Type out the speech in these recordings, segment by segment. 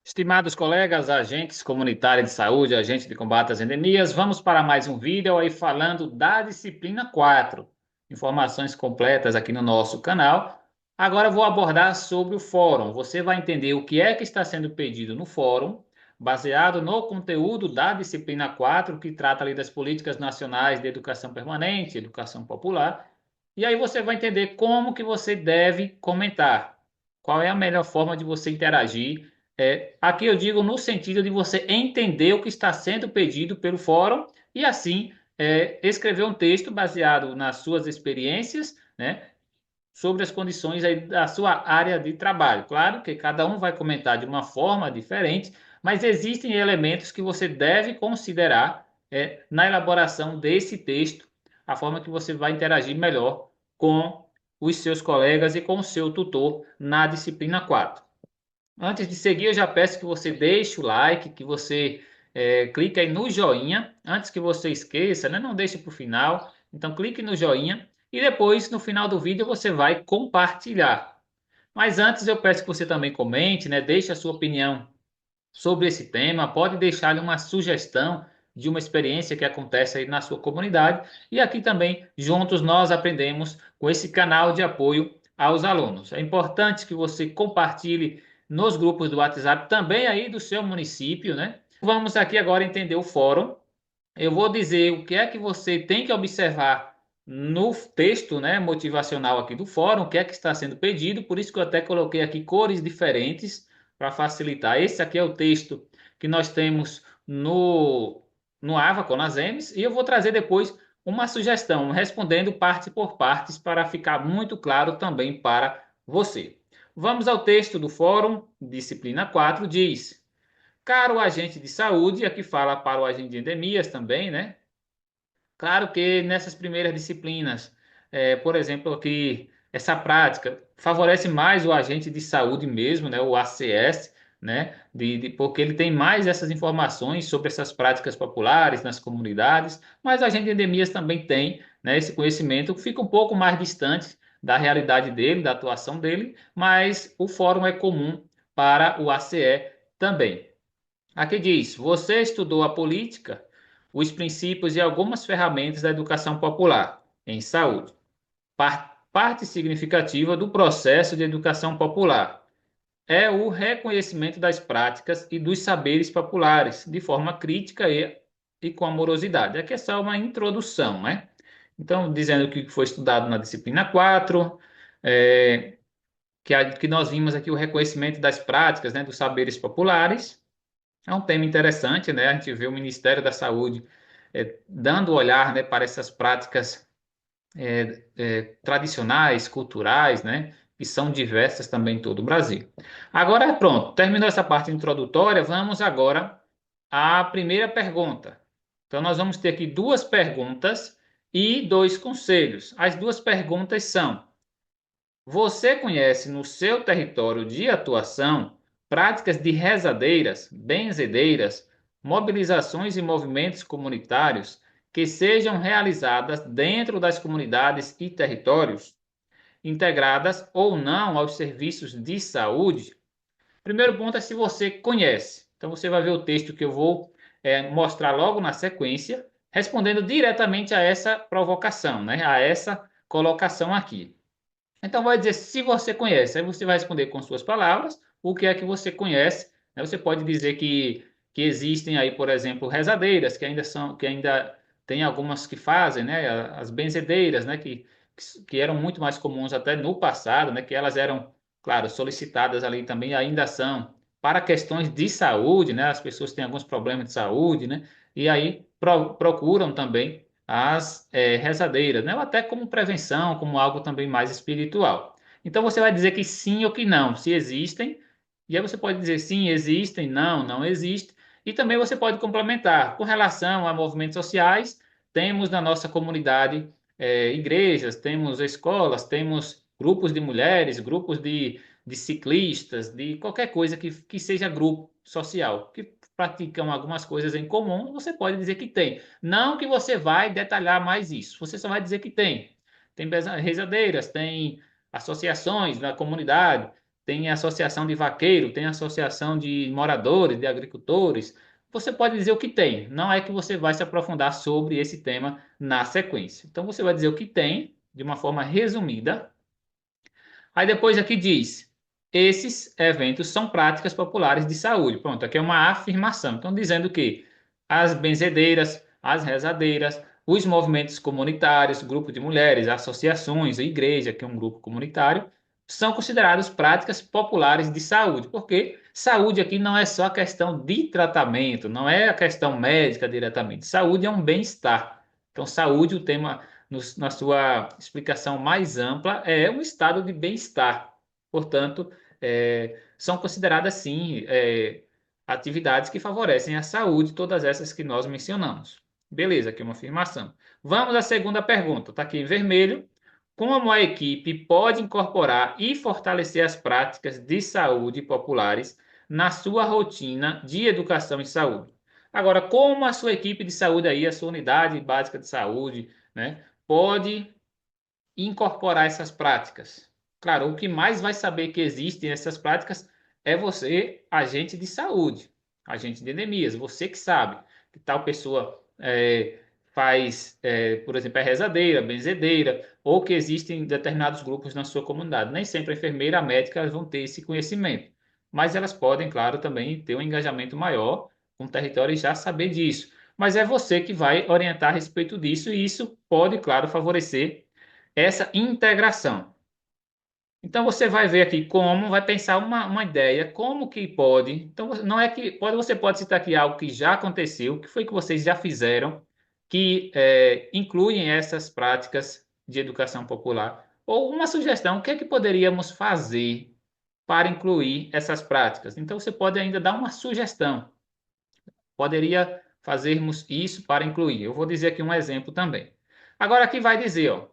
Estimados colegas, agentes comunitários de saúde, agentes de combate às endemias, vamos para mais um vídeo aí falando da disciplina 4. Informações completas aqui no nosso canal. Agora eu vou abordar sobre o fórum. Você vai entender o que é que está sendo pedido no fórum, baseado no conteúdo da disciplina 4, que trata ali das políticas nacionais de educação permanente, educação popular. E aí você vai entender como que você deve comentar. Qual é a melhor forma de você interagir aqui eu digo no sentido de você entender o que está sendo pedido pelo fórum e assim escrever um texto baseado nas suas experiências, né, sobre as condições aí da sua área de trabalho. Claro que cada um vai comentar de uma forma diferente, mas existem elementos que você deve considerar na elaboração desse texto, a forma que você vai interagir melhor com os seus colegas e com o seu tutor na disciplina 4. Antes de seguir, eu já peço que você deixe o like, que você clique aí no joinha, antes que você esqueça, né? Não deixe para o final. Então, clique no joinha e depois, no final do vídeo, você vai compartilhar. Mas antes, eu peço que você também comente, né? Deixe a sua opinião sobre esse tema, pode deixar uma sugestão de uma experiência que acontece aí na sua comunidade. E aqui também, juntos, nós aprendemos com esse canal de apoio aos alunos. É importante que você compartilhe nos grupos do WhatsApp também aí do seu município, né? Vamos aqui agora entender o fórum. Eu vou dizer o que é que você tem que observar no texto, né, motivacional aqui do fórum, o que é que está sendo pedido, por isso que eu até coloquei aqui cores diferentes para facilitar. Esse aqui é o texto que nós temos no Ava com as M's, e eu vou trazer depois uma sugestão, respondendo parte por partes, para ficar muito claro também para você. Vamos ao texto do fórum, disciplina 4 diz: Caro agente de saúde, aqui fala para o agente de endemias também, né? Claro que nessas primeiras disciplinas, por exemplo, aqui, essa prática favorece mais o agente de saúde mesmo, né? O ACS, né? Porque ele tem mais essas informações sobre essas práticas populares nas comunidades, mas o agente de endemias também tem, né? Esse conhecimento fica um pouco mais distante da realidade dele, da atuação dele, mas o fórum é comum para o ACE também. Aqui diz: você estudou a política, os princípios e algumas ferramentas da educação popular em saúde. Parte significativa do processo de educação popular é o reconhecimento das práticas e dos saberes populares de forma crítica e com amorosidade. Aqui é só uma introdução, né? Então, dizendo o que foi estudado na disciplina 4, que nós vimos aqui o reconhecimento das práticas, né, dos saberes populares. É um tema interessante, né? A gente vê o Ministério da Saúde dando olhar, né, para essas práticas tradicionais, culturais, né? Que são diversas também em todo o Brasil. Agora, pronto, terminou essa parte introdutória, vamos agora à primeira pergunta. Então, nós vamos ter aqui duas perguntas e dois conselhos. As duas perguntas são: você conhece no seu território de atuação práticas de rezadeiras, benzedeiras, mobilizações e movimentos comunitários que sejam realizadas dentro das comunidades e territórios, integradas ou não aos serviços de saúde? Primeiro ponto é se você conhece. Então você vai ver o texto que eu vou mostrar logo na sequência, respondendo diretamente a essa provocação, né? A essa colocação aqui. Então, vai dizer se você conhece. Aí você vai responder com suas palavras o que é que você conhece. Né? Você pode dizer que existem aí, por exemplo, rezadeiras, que ainda tem algumas que fazem, né? As benzedeiras, né? Que eram muito mais comuns até no passado, né? Que elas eram, claro, solicitadas ali também, ainda são, para questões de saúde, né? As pessoas têm alguns problemas de saúde, né? E aí procuram também as rezadeiras, né? Ou até como prevenção, como algo também mais espiritual. Então você vai dizer que sim ou que não, se existem, e aí você pode dizer sim, existem, não, não existe, e também você pode complementar. Com relação a movimentos sociais, temos na nossa comunidade igrejas, temos escolas, temos grupos de mulheres, grupos de ciclistas, de qualquer coisa que seja grupo social, que praticam algumas coisas em comum, você pode dizer que tem. Não que você vai detalhar mais isso, você só vai dizer que tem. Tem rezadeiras, tem associações na comunidade, tem associação de vaqueiro, tem associação de moradores, de agricultores. Você pode dizer o que tem, não é que você vai se aprofundar sobre esse tema na sequência. Então você vai dizer o que tem, de uma forma resumida. Aí depois aqui diz: esses eventos são práticas populares de saúde. Pronto, aqui é uma afirmação. Então, dizendo que as benzedeiras, as rezadeiras, os movimentos comunitários, grupo de mulheres, associações, a igreja, que é um grupo comunitário, são considerados práticas populares de saúde. Porque saúde aqui não é só a questão de tratamento, não é a questão médica diretamente. Saúde é um bem-estar. Então, saúde, o tema na sua explicação mais ampla, é um estado de bem-estar. Portanto, são consideradas, sim, atividades que favorecem a saúde, todas essas que nós mencionamos. Beleza, aqui é uma afirmação. Vamos à segunda pergunta, está aqui em vermelho. Como a equipe pode incorporar e fortalecer as práticas de saúde populares na sua rotina de educação em saúde? Agora, como a sua equipe de saúde aí, a sua unidade básica de saúde, né, pode incorporar essas práticas? Claro, o que mais vai saber que existem essas práticas é você, agente de saúde, agente de endemias, você que sabe que tal pessoa faz, por exemplo, é rezadeira, benzedeira, ou que existem determinados grupos na sua comunidade. Nem sempre a enfermeira, a médica elas vão ter esse conhecimento, mas elas podem, claro, também ter um engajamento maior com o território e já saber disso. Mas é você que vai orientar a respeito disso, e isso pode, claro, favorecer essa integração. Então você vai ver aqui como, vai pensar uma ideia, como que pode. Então não é que pode, você pode citar aqui algo que já aconteceu, que foi que vocês já fizeram, que incluem essas práticas de educação popular. Ou uma sugestão, o que é que poderíamos fazer para incluir essas práticas? Então você pode ainda dar uma sugestão. Poderia fazermos isso para incluir. Eu vou dizer aqui um exemplo também. Agora aqui vai dizer, ó,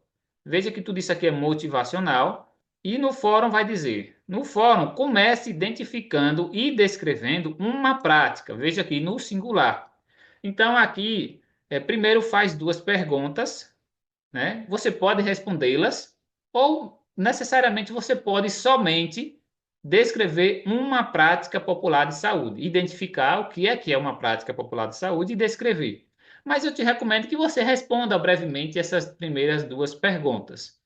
veja que tudo isso aqui é motivacional e no fórum vai dizer, no fórum comece identificando e descrevendo uma prática. Veja aqui no singular. Então aqui, primeiro faz duas perguntas, né? Você pode respondê-las ou necessariamente você pode somente descrever uma prática popular de saúde, identificar o que é uma prática popular de saúde e descrever. Mas eu te recomendo que você responda brevemente essas primeiras duas perguntas,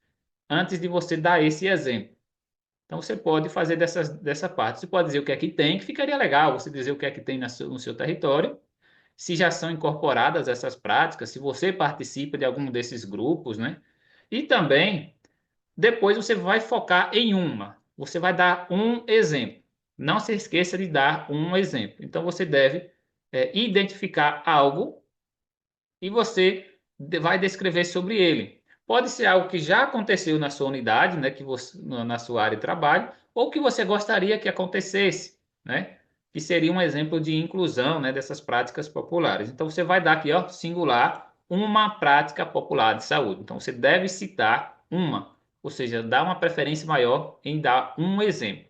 antes de você dar esse exemplo. Então você pode fazer dessa parte. Você pode dizer o que é que tem, que ficaria legal você dizer o que é que tem no seu território, se já são incorporadas essas práticas, se você participa de algum desses grupos, né? E também, depois você vai focar em uma. Você vai dar um exemplo. Não se esqueça de dar um exemplo. Então, você deve identificar algo e você vai descrever sobre ele. Pode ser algo que já aconteceu na sua unidade, né, que você, na sua área de trabalho, ou que você gostaria que acontecesse, né, que seria um exemplo de inclusão, né, dessas práticas populares. Então você vai dar aqui, ó, singular, uma prática popular de saúde. Então você deve citar uma, ou seja, dar uma preferência maior em dar um exemplo.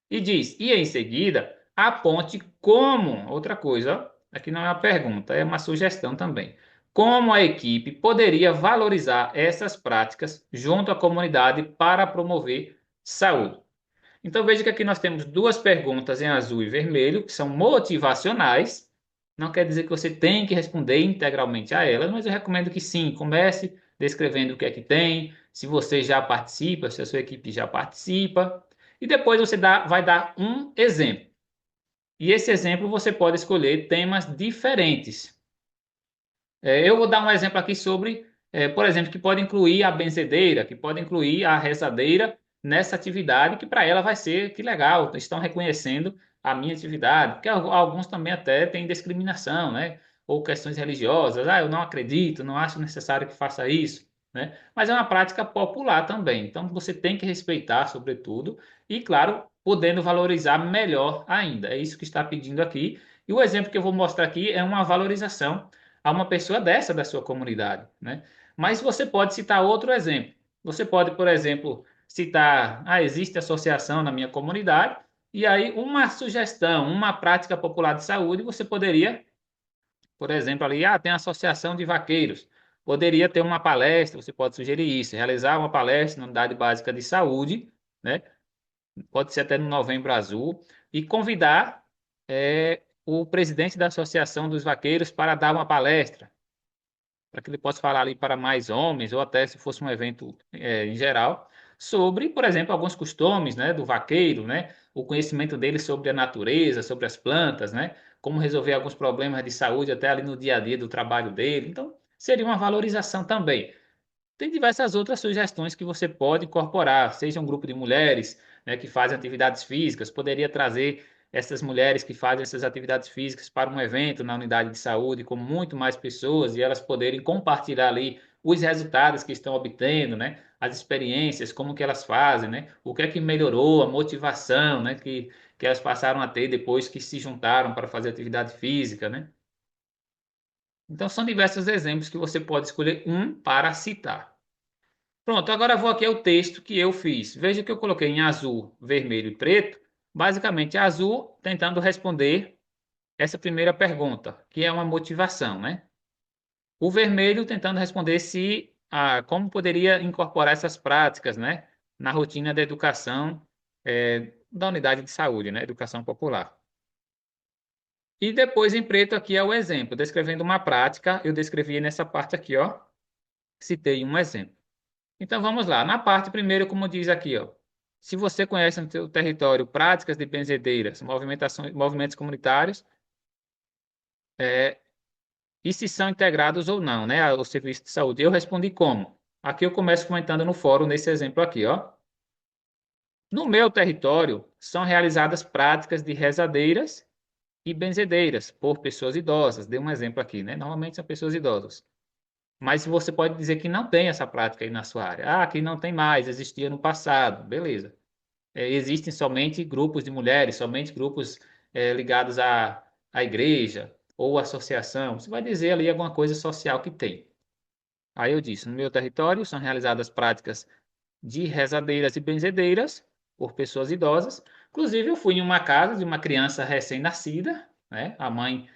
E diz, e em seguida, aponte como, outra coisa, ó, aqui não é uma pergunta, é uma sugestão também. Como a equipe poderia valorizar essas práticas junto à comunidade para promover saúde? Então veja que aqui nós temos duas perguntas em azul e vermelho, que são motivacionais. Não quer dizer que você tem que responder integralmente a elas, mas eu recomendo que sim, comece descrevendo o que é que tem, se você já participa, se a sua equipe já participa, e depois você vai dar um exemplo. E esse exemplo você pode escolher temas diferentes. Eu vou dar um exemplo aqui sobre, por exemplo, que pode incluir a benzedeira, que pode incluir a rezadeira nessa atividade, que para ela vai ser que legal, estão reconhecendo a minha atividade, porque alguns também até têm discriminação, né? Ou questões religiosas, eu não acredito, não acho necessário que faça isso, né? Mas é uma prática popular também, então você tem que respeitar, sobretudo, e claro, podendo valorizar melhor ainda. É isso que está pedindo aqui. E o exemplo que eu vou mostrar aqui é uma valorização a uma pessoa dessa da sua comunidade, né? Mas você pode citar outro exemplo. Você pode, por exemplo, citar, existe associação na minha comunidade, e aí uma sugestão, uma prática popular de saúde, você poderia, por exemplo, ali, tem a associação de vaqueiros. Poderia ter uma palestra, você pode sugerir isso, realizar uma palestra na unidade básica de saúde, né? pode ser até no Novembro Azul, e convidar o presidente da Associação dos Vaqueiros para dar uma palestra, para que ele possa falar ali para mais homens, ou até se fosse um evento em geral, sobre, por exemplo, alguns costumes, né, do vaqueiro, né, o conhecimento dele sobre a natureza, sobre as plantas, né, como resolver alguns problemas de saúde até ali no dia a dia do trabalho dele. Então, seria uma valorização também. Tem diversas outras sugestões que você pode incorporar, seja um grupo de mulheres, né, que fazem atividades físicas, poderia trazer essas mulheres que fazem essas atividades físicas para um evento na unidade de saúde com muito mais pessoas e elas poderem compartilhar ali os resultados que estão obtendo, né, as experiências, como que elas fazem, né, o que é que melhorou, a motivação, né, que elas passaram a ter depois que se juntaram para fazer atividade física, né? Então são diversos exemplos que você pode escolher um para citar. Pronto, agora vou aqui ao texto que eu fiz. Veja que eu coloquei em azul, vermelho e preto. Basicamente, azul tentando responder essa primeira pergunta, que é uma motivação, né? O vermelho tentando responder se como poderia incorporar essas práticas, né, na rotina da educação da unidade de saúde, né, educação popular. E depois em preto aqui é o exemplo, descrevendo uma prática. Eu descrevi nessa parte aqui, ó. Citei um exemplo. Então vamos lá. Na parte primeiro, como diz aqui, ó, se você conhece no seu território práticas de benzedeiras, movimentações, movimentos comunitários, e se são integrados ou não, né, ao serviço de saúde. Eu respondi como. Aqui eu começo comentando no fórum nesse exemplo aqui, ó. No meu território são realizadas práticas de rezadeiras e benzedeiras por pessoas idosas. Dei um exemplo aqui, né? Normalmente são pessoas idosas. Mas você pode dizer que não tem essa prática aí na sua área. Ah, aqui não tem mais, existia no passado. Beleza. Existem somente grupos de mulheres, somente grupos ligados à igreja ou associação. Você vai dizer ali alguma coisa social que tem. Aí eu disse, no meu território são realizadas práticas de rezadeiras e benzedeiras por pessoas idosas. Inclusive, eu fui em uma casa de uma criança recém-nascida, né? A mãe,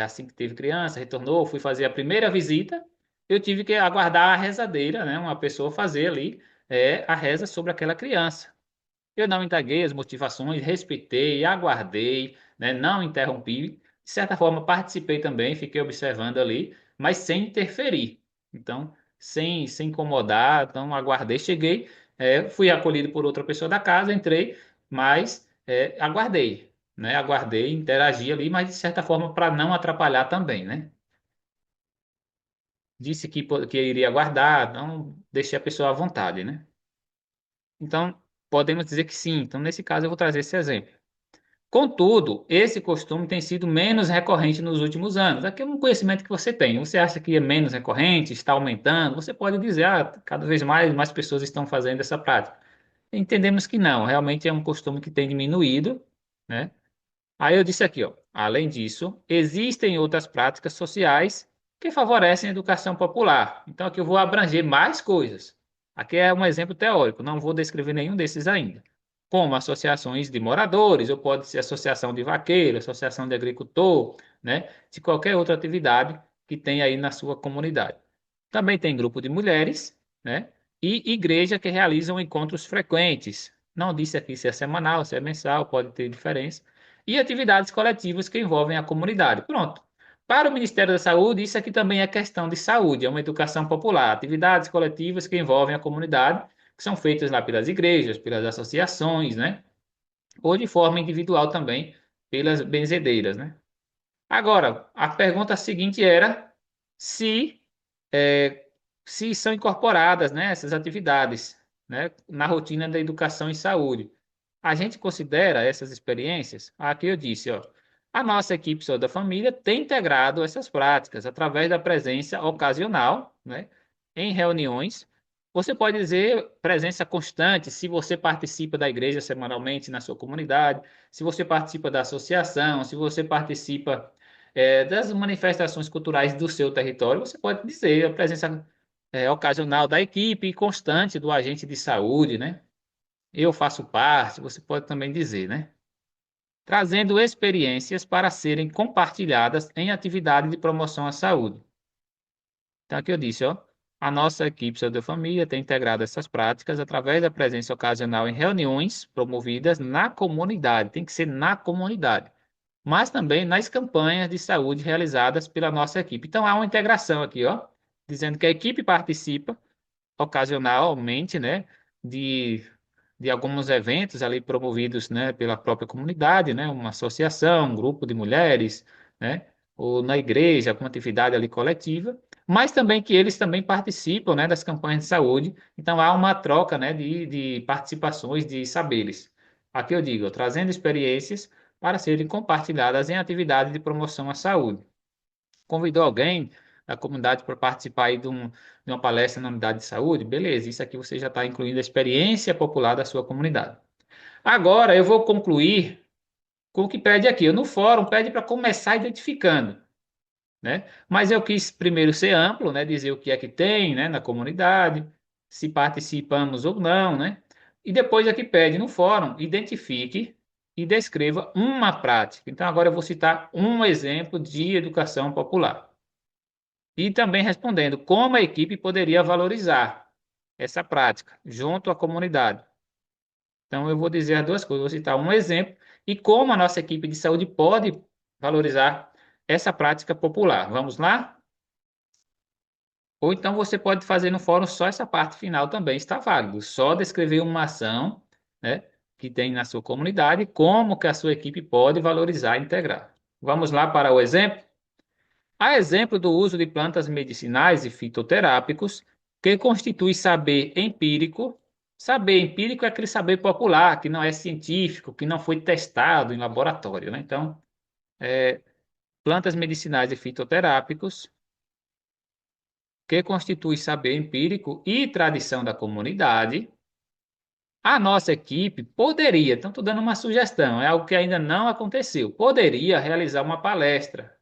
assim que teve criança, retornou, fui fazer a primeira visita. Eu tive que aguardar a rezadeira, né? Uma pessoa fazer ali a reza sobre aquela criança. Eu não indaguei as motivações, respeitei, aguardei, né? Não interrompi. De certa forma, participei também, fiquei observando ali, mas sem interferir. Então, sem incomodar, então aguardei, cheguei, fui acolhido por outra pessoa da casa, entrei, mas aguardei, né? Aguardei, interagi ali, mas de certa forma para não atrapalhar também, né? Disse que iria aguardar, não deixei a pessoa à vontade, né? Então, podemos dizer que sim. Então, nesse caso, eu vou trazer esse exemplo. Contudo, esse costume tem sido menos recorrente nos últimos anos. Aqui é um conhecimento que você tem. Você acha que é menos recorrente, está aumentando? Você pode dizer, cada vez mais pessoas estão fazendo essa prática. Entendemos que não, realmente é um costume que tem diminuído, né? Aí eu disse aqui, ó, além disso, existem outras práticas sociais que favorecem a educação popular. Então aqui eu vou abranger mais coisas. Aqui é um exemplo teórico, não vou descrever nenhum desses ainda. Como associações de moradores, ou pode ser associação de vaqueiro, associação de agricultor, né? De qualquer outra atividade que tenha aí na sua comunidade. Também tem grupo de mulheres, né? E igreja que realizam encontros frequentes. Não disse aqui se é semanal, se é mensal, pode ter diferença e atividades coletivas que envolvem a comunidade. Pronto. Para o Ministério da Saúde, isso aqui também é questão de saúde, é uma educação popular. Atividades coletivas que envolvem a comunidade, que são feitas lá pelas igrejas, pelas associações, né? Ou de forma individual também, pelas benzedeiras, né? Agora, a pergunta seguinte era se, é, se são incorporadas, né, essas atividades, né, na rotina da educação e saúde. A gente considera essas experiências, aqui eu disse, ó, a nossa equipe Sou da Família tem integrado essas práticas através da presença ocasional, né, em reuniões. Você pode dizer presença constante se você participa da igreja semanalmente na sua comunidade, se você participa da associação, se você participa das manifestações culturais do seu território, você pode dizer a presença ocasional da equipe e constante do agente de saúde, né? Eu faço parte, você pode também dizer, né? Trazendo experiências para serem compartilhadas em atividade de promoção à saúde. Então, aqui eu disse, ó. A nossa equipe Saúde da Família tem integrado essas práticas através da presença ocasional em reuniões promovidas na comunidade, tem que ser na comunidade, mas também nas campanhas de saúde realizadas pela nossa equipe. Então há uma integração aqui, ó, dizendo que a equipe participa ocasionalmente, né, de, de alguns eventos ali promovidos, né, pela própria comunidade, né, uma associação, um grupo de mulheres, né, ou na igreja, alguma atividade ali coletiva, mas também que eles também participam, né, das campanhas de saúde. Então há uma troca, né, de participações de saberes. Aqui eu digo, trazendo experiências para serem compartilhadas em atividades de promoção à saúde. Convidou alguém da comunidade para participar aí de uma palestra na unidade de saúde? Beleza, isso aqui você já está incluindo a experiência popular da sua comunidade. Agora eu vou concluir com o que pede aqui. No fórum pede para começar identificando, né? Mas eu quis primeiro ser amplo, né? Dizer o que é que tem, né, na comunidade, se participamos ou não, né? E depois aqui pede no fórum, identifique e descreva uma prática. Então agora eu vou citar um exemplo de educação popular. E também respondendo como a equipe poderia valorizar essa prática junto à comunidade. Então, eu vou dizer as duas coisas, vou citar um exemplo e como a nossa equipe de saúde pode valorizar essa prática popular. Vamos lá? Ou então você pode fazer no fórum só essa parte final também, está válido. Só descrever uma ação, né, que tem na sua comunidade e como que a sua equipe pode valorizar e integrar. Vamos lá para o exemplo? Há exemplo do uso de plantas medicinais e fitoterápicos, que constitui saber empírico. Saber empírico é aquele saber popular, que não é científico, que não foi testado em laboratório, né? Então, plantas medicinais e fitoterápicos, que constitui saber empírico e tradição da comunidade. A nossa equipe poderia, então estou dando uma sugestão, é algo que ainda não aconteceu, poderia realizar uma palestra.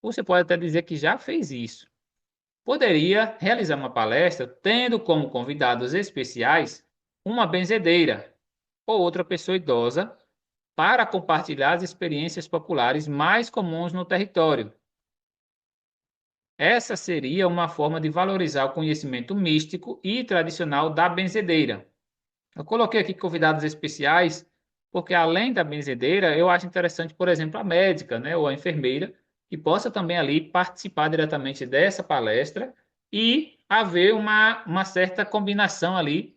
Você pode até dizer que já fez isso. Poderia realizar uma palestra tendo como convidados especiais uma benzedeira ou outra pessoa idosa para compartilhar as experiências populares mais comuns no território. Essa seria uma forma de valorizar o conhecimento místico e tradicional da benzedeira. Eu coloquei aqui convidados especiais, porque além da benzedeira, eu acho interessante, por exemplo, a médica, né, ou a enfermeira, que possa também ali participar diretamente dessa palestra e haver uma certa combinação ali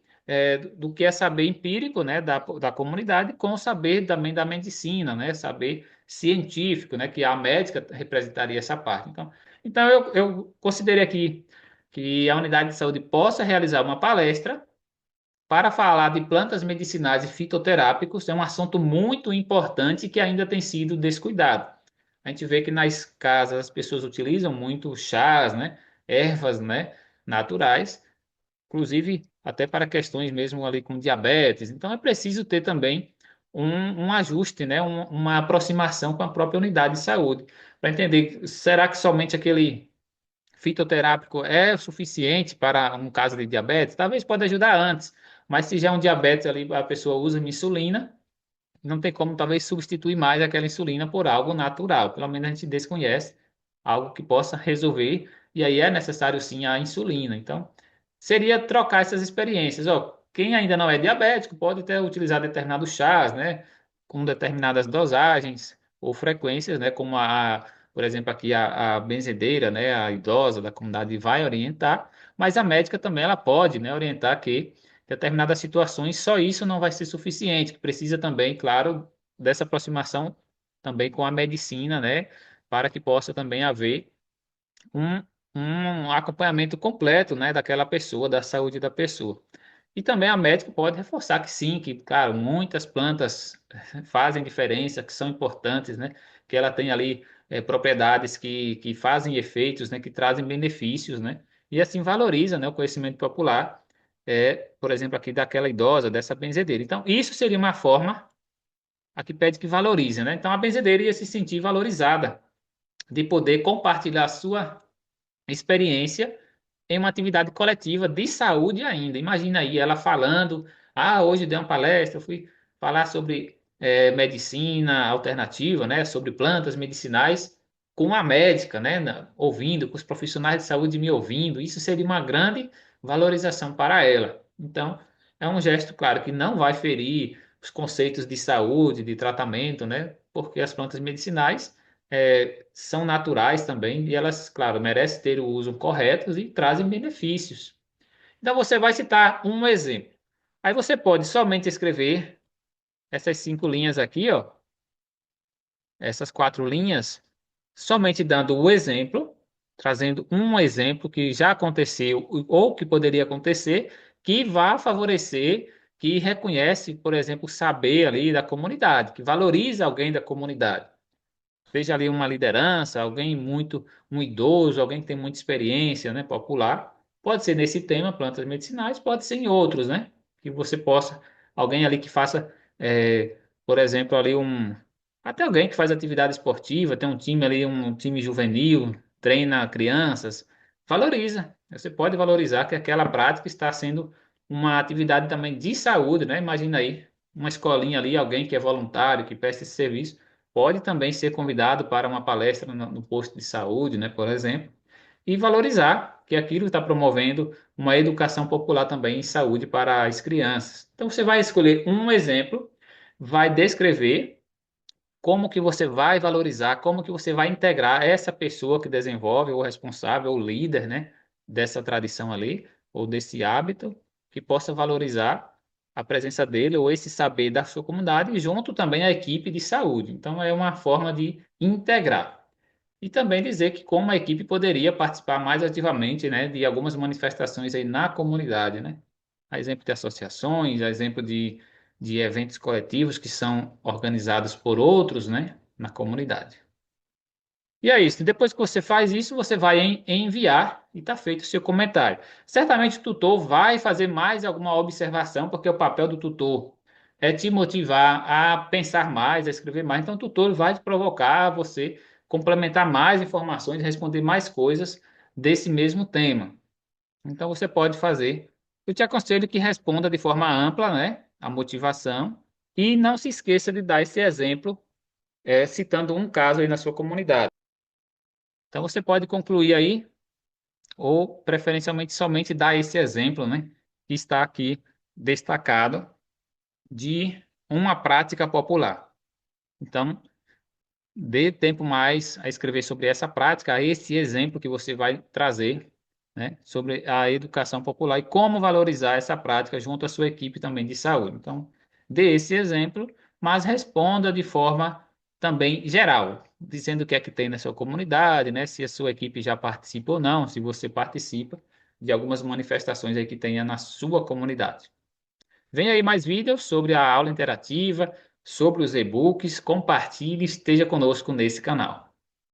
do que é saber empírico, né, da comunidade com o saber também da medicina, né, saber científico, né, que a médica representaria essa parte. Então eu considerei aqui que a unidade de saúde possa realizar uma palestra para falar de plantas medicinais e fitoterápicos. É um assunto muito importante que ainda tem sido descuidado. A gente vê que nas casas as pessoas utilizam muito chás, né, ervas, né, naturais, inclusive até para questões mesmo ali com diabetes. Então é preciso ter também um ajuste, né, uma aproximação com a própria unidade de saúde, para entender, será que somente aquele fitoterápico é o suficiente para um caso de diabetes? Talvez pode ajudar antes, mas se já é um diabetes ali, a pessoa usa insulina, não tem como talvez substituir mais aquela insulina por algo natural. Pelo menos a gente desconhece algo que possa resolver, e aí é necessário sim a insulina. Então, seria trocar essas experiências. Ó, quem ainda não é diabético pode ter utilizado determinados chás, né, com determinadas dosagens ou frequências, né, como por exemplo, aqui a benzedeira, né, a idosa da comunidade vai orientar, mas a médica também ela pode, né, orientar que determinadas situações, só isso não vai ser suficiente, que precisa também, claro, dessa aproximação também com a medicina, né, para que possa também haver um, um acompanhamento completo, né, daquela pessoa, da saúde da pessoa. E também a médica pode reforçar que sim, que, claro, muitas plantas fazem diferença, que são importantes, né, que ela tem ali propriedades que fazem efeitos, né, que trazem benefícios, né, e assim valoriza, né, o conhecimento popular, por exemplo, aqui daquela idosa, dessa benzedeira. Então, isso seria uma forma a que pede que valorize, né? Então, a benzedeira ia se sentir valorizada de poder compartilhar a sua experiência em uma atividade coletiva de saúde ainda. Imagina aí ela falando, hoje dei uma palestra, eu fui falar sobre medicina alternativa, né, sobre plantas medicinais, com a médica, né, ouvindo, com os profissionais de saúde me ouvindo, isso seria uma grande valorização para ela. Então, é um gesto, claro, que não vai ferir os conceitos de saúde, de tratamento, né, porque as plantas medicinais são naturais também e elas, claro, merecem ter o uso correto e trazem benefícios. Então, você vai citar um exemplo. Aí você pode somente escrever essas 5 linhas aqui, ó, essas 4 linhas, somente dando o exemplo, trazendo um exemplo que já aconteceu ou que poderia acontecer, que vá favorecer, que reconhece, por exemplo, o saber ali da comunidade, que valoriza alguém da comunidade. Seja ali uma liderança, alguém muito, um idoso, alguém que tem muita experiência, né, popular. Pode ser nesse tema, plantas medicinais, pode ser em outros, né? Que você possa, alguém ali que faça, por exemplo, ali até alguém que faz atividade esportiva, tem um time ali, um time juvenil, treina crianças, valoriza. Você pode valorizar que aquela prática está sendo uma atividade também de saúde, né? Imagina aí, uma escolinha ali, alguém que é voluntário, que presta esse serviço pode também ser convidado para uma palestra no posto de saúde, né, por exemplo, e valorizar que aquilo está promovendo uma educação popular também em saúde para as crianças. Então você vai escolher um exemplo, vai descrever como que você vai valorizar, como que você vai integrar essa pessoa que desenvolve, ou responsável, ou líder, né, dessa tradição ali, ou desse hábito, que possa valorizar a presença dele ou esse saber da sua comunidade, junto também à equipe de saúde. Então, é uma forma de integrar. E também dizer que como a equipe poderia participar mais ativamente, né, de algumas manifestações aí na comunidade, né? A exemplo de associações, a exemplo de eventos coletivos que são organizados por outros, né, na comunidade. E é isso. Depois que você faz isso, você vai enviar e está feito o seu comentário. Certamente o tutor vai fazer mais alguma observação, porque o papel do tutor é te motivar a pensar mais, a escrever mais. Então, o tutor vai te provocar você complementar mais informações, responder mais coisas desse mesmo tema. Então, você pode fazer. Eu te aconselho que responda de forma ampla, né, a motivação e não se esqueça de dar esse exemplo, citando um caso aí na sua comunidade. Então você pode concluir aí, ou preferencialmente somente dar esse exemplo, né, que está aqui destacado de uma prática popular. Então, dê tempo mais a escrever sobre essa prática, a esse exemplo que você vai trazer, né, sobre a educação popular e como valorizar essa prática junto à sua equipe também de saúde. Então, dê esse exemplo, mas responda de forma também geral, dizendo o que é que tem na sua comunidade, né, se a sua equipe já participa ou não, se você participa de algumas manifestações aí que tenha na sua comunidade. Vem aí mais vídeos sobre a aula interativa, sobre os e-books. Compartilhe, esteja conosco nesse canal.